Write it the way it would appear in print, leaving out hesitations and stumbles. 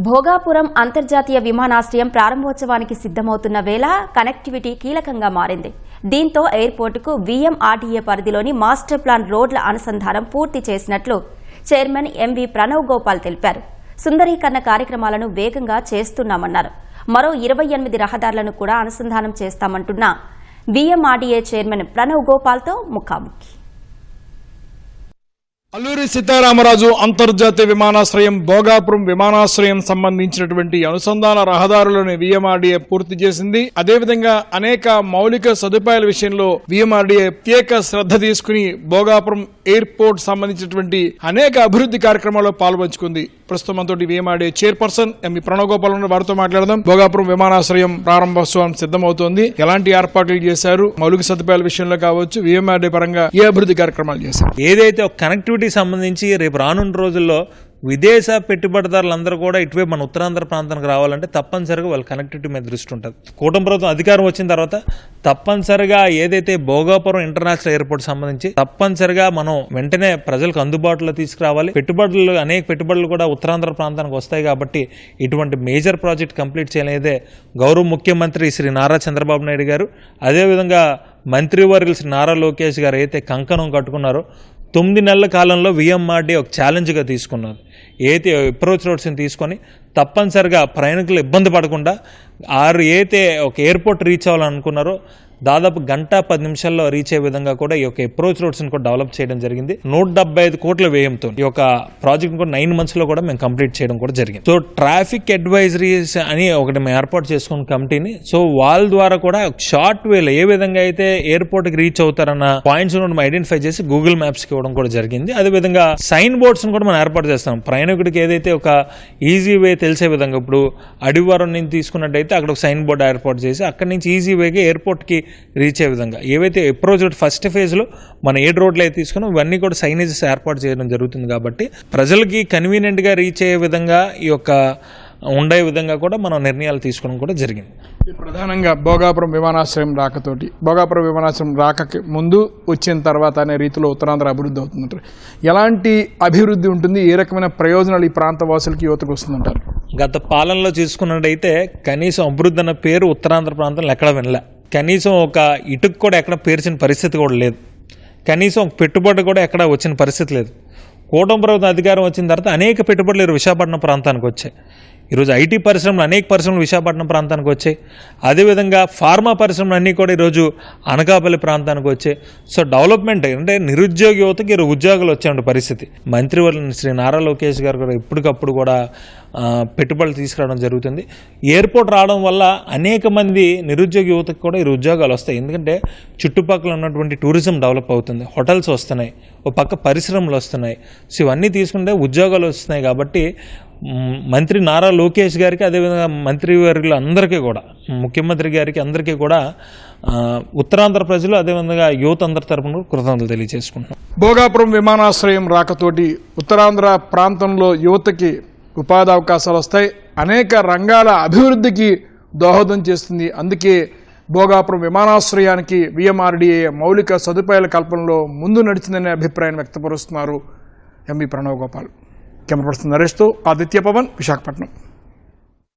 భోగాపురం అంతర్జాతీయ విమానాశ్రయం ప్రారంభోత్సవానికి సిద్ధమవుతున్న వేళ కనెక్టివిటీ కీలకంగా మారింది. దీంతో ఎయిర్పోర్టుకు వీఎంఆర్డీఏ పరిధిలోని మాస్టర్ ప్లాన్ రోడ్ల అనుసంధానం పూర్తి చేసినట్లు చైర్మన్ ఎంవి ప్రణవ్ గోపాల్ తెలిపారు. సుందరీకరణ కార్యక్రమాలను వేగంగా చేస్తున్నామన్నారు. మరో 28 రహదారులను కూడా అనుసంధానం చేస్తామంటున్న వీఎంఆర్డీఏ చైర్మన్ ప్రణవ్ గోపాల్తో ముఖాముఖి. అల్లూరి సీతారామరాజు అంతర్జాతీయ విమానాశ్రయం భోగాపురం విమానాశ్రయం సంబంధించినటువంటి అనుసంధాన రహదారులను వీఎంఆర్డీఏ పూర్తి చేసింది. అదేవిధంగా అనేక మౌలిక సదుపాయాల విషయంలో వీఎంఆర్డీఏ ప్రత్యేక శ్రద్ధ తీసుకుని భోగాపురం ఎయిర్పోర్ట్ సంబంధించినటువంటి అనేక అభివృద్ధి కార్యక్రమాల్లో పాల్పంచుకుంది. ప్రస్తుతం మనతోటి VMRDA chairperson MV Pranav Gopal వారితో మాట్లాడదాం. భోగాపురం విమానాశ్రయం ప్రారంభోత్సవం సిద్ధమవుతోంది. ఎలాంటి ఏర్పాట్లు చేశారు? మౌలిక సదుపాయాల విషయంలో కావచ్చు, వీఎంఆర్డీఏ పరంగా ఏ అభివృద్ధి కార్యక్రమాలు చేశారు? ఏదైతే కనెక్టివిటీ సంబంధించి రేపు రానున్న రోజుల్లో విదేశ పెట్టుబడిదారులందరూ కూడా ఇటువైపు మన ఉత్తరాంధ్ర ప్రాంతానికి రావాలంటే తప్పనిసరిగా వాళ్ళ కనెక్టివిటీ మీద దృష్టి ఉంటుంది. కూటమి ప్రభుత్వం అధికారం వచ్చిన తర్వాత తప్పనిసరిగా ఏదైతే భోగాపురం ఇంటర్నేషనల్ ఎయిర్పోర్ట్ సంబంధించి తప్పనిసరిగా మనం వెంటనే ప్రజలకు అందుబాటులో తీసుకురావాలి. అనేక పెట్టుబడులు కూడా ఉత్తరాంధ్ర ప్రాంతానికి వస్తాయి కాబట్టి ఇటువంటి మేజర్ ప్రాజెక్ట్ కంప్లీట్ చేయలేదే గౌరవ ముఖ్యమంత్రి శ్రీ నారా చంద్రబాబు నాయుడు గారు, అదేవిధంగా మంత్రివర్యులు శ్రీ నారా లోకేష్ గారు అయితే కంకణం కట్టుకున్నారో 9 నెలల కాలంలో వీఎంఆర్డీఏ ఒక ఛాలెంజ్గా తీసుకున్నారు. ఏదైతే అప్రోచ్ రోడ్స్ని తీసుకొని తప్పనిసరిగా ప్రయాణికులు ఇబ్బంది పడకుండా ఏదైతే ఒక ఎయిర్పోర్ట్ రీచ్ అవ్వాలనుకున్నారో దాదాపు 1:10 రీచ్ అయ్యే విధంగా కూడా ఈ యొక్క అప్రోచ్ రోడ్స్ని కూడా డెవలప్ చేయడం జరిగింది. 175 కోట్ల వ్యయంతో ఈ యొక్క ప్రాజెక్ట్ కూడా 9 months కూడా మేము కంప్లీట్ చేయడం కూడా జరిగింది. సో ట్రాఫిక్ అడ్వైజరీస్ అని ఒకటి మేము ఏర్పాటు చేసుకున్న కమిటీని, సో వాళ్ళ ద్వారా కూడా షార్ట్ వేలో ఏ విధంగా అయితే ఎయిర్పోర్ట్కి రీచ్ అవుతారన్న పాయింట్స్ కూడా ఐడెంటిఫై చేసి గూగుల్ మ్యాప్స్కి ఇవ్వడం కూడా జరిగింది. అదేవిధంగా సైన్ బోర్డ్స్ని కూడా మనం ఏర్పాటు చేస్తాం. ప్రయాణికుడికి ఏదైతే ఒక ఈజీ వే తెలిసే విధంగా, ఇప్పుడు అడివారం నుంచి తీసుకున్నట్టయితే అక్కడ ఒక సైన్ బోర్డ్ ఏర్పాటు చేసి అక్కడి నుంచి ఈజీ వేగా ఎయిర్పోర్ట్కి రీచ్ అయ్యే విధంగా ఏవైతే అప్రోచ్ రోడ్ ఫస్ట్ ఫేజ్లో మన 7 రోడ్లు అయితే తీసుకున్నాం ఇవన్నీ కూడా సైనేజెస్ ఏర్పాటు చేయడం జరుగుతుంది. కాబట్టి ప్రజలకి కన్వీనియంట్గా రీచ్ అయ్యే విధంగా ఈ యొక్క ఉండే విధంగా కూడా మనం నిర్ణయాలు తీసుకోవడం కూడా జరిగింది. ప్రధానంగా భోగాపురం విమానాశ్రయం రాకతోటి భోగాపురం విమానాశ్రయం రాకకి ముందు వచ్చిన తర్వాత అనే రీతిలో ఉత్తరాంధ్ర అభివృద్ధి అవుతుందంటారు. ఎలాంటి అభివృద్ధి ఉంటుంది? ఏ రకమైన ప్రయోజనాలు ఈ ప్రాంత వాసులకి యువతకు వస్తుందంటారు? గత పాలనలో చూసుకున్నట్టయితే కనీసం అభివృద్ధి అన్న పేరు ఉత్తరాంధ్ర ప్రాంతంలో ఎక్కడ వినలే. కనీసం ఒక ఇటుకు కూడా ఎక్కడ పేర్చిన పరిస్థితి కూడా లేదు. కనీసం ఒక పెట్టుబడి కూడా ఎక్కడ వచ్చిన పరిస్థితి లేదు. కూటమి ప్రభుత్వం అధికారం వచ్చిన తర్వాత అనేక పెట్టుబడులు విశాఖపట్నం ప్రాంతానికి వచ్చాయి. ఈరోజు ఐటీ పరిశ్రమలు అనేక పరిశ్రమలు విశాఖపట్నం ప్రాంతానికి వచ్చాయి. అదేవిధంగా ఫార్మా పరిశ్రమలు అన్నీ కూడా ఈరోజు అనకాపల్లి ప్రాంతానికి వచ్చాయి. సో డెవలప్మెంట్ అంటే నిరుద్యోగ యువతకి ఉద్యోగాలు వచ్చే పరిస్థితి. మంత్రివర్యులు శ్రీ నారా లోకేష్ గారు కూడా ఎప్పటికప్పుడు కూడా పెట్టుబడులు తీసుకురావడం జరుగుతుంది. ఎయిర్పోర్ట్ రావడం వల్ల అనేక మంది నిరుద్యోగ యువతకు కూడా ఈ ఉద్యోగాలు వస్తాయి. ఎందుకంటే చుట్టుపక్కల ఉన్నటువంటి టూరిజం డెవలప్ అవుతుంది, హోటల్స్ వస్తున్నాయి, ఒక పక్క పరిశ్రమలు వస్తున్నాయి. సో ఇవన్నీ తీసుకుంటే ఉద్యోగాలు వస్తున్నాయి. కాబట్టి మంత్రి నారా లోకేష్ గారికి, అదేవిధంగా మంత్రివర్యులు అందరికీ కూడా, ముఖ్యమంత్రి గారికి అందరికీ కూడా ఉత్తరాంధ్ర ప్రజలు, అదేవిధంగా యువత అందరి తరపున కృతజ్ఞతలు తెలియజేసుకుంటున్నాం. భోగాపురం విమానాశ్రయం రాకతోటి ఉత్తరాంధ్ర ప్రాంతంలో యువతకి ఉపాధి అవకాశాలు వస్తాయి, అనేక రంగాల అభివృద్ధికి దోహదం చేస్తుంది. అందుకే భోగాపురం విమానాశ్రయానికి వీఎంఆర్డీఏ మౌలిక సదుపాయాల కల్పనలో ముందు నడిచిందనే అభిప్రాయం వ్యక్తపరుస్తున్నారు MV Pranav Gopal. Camera person నరేష్తో ఆదిత్య పవన్, విశాఖపట్నం.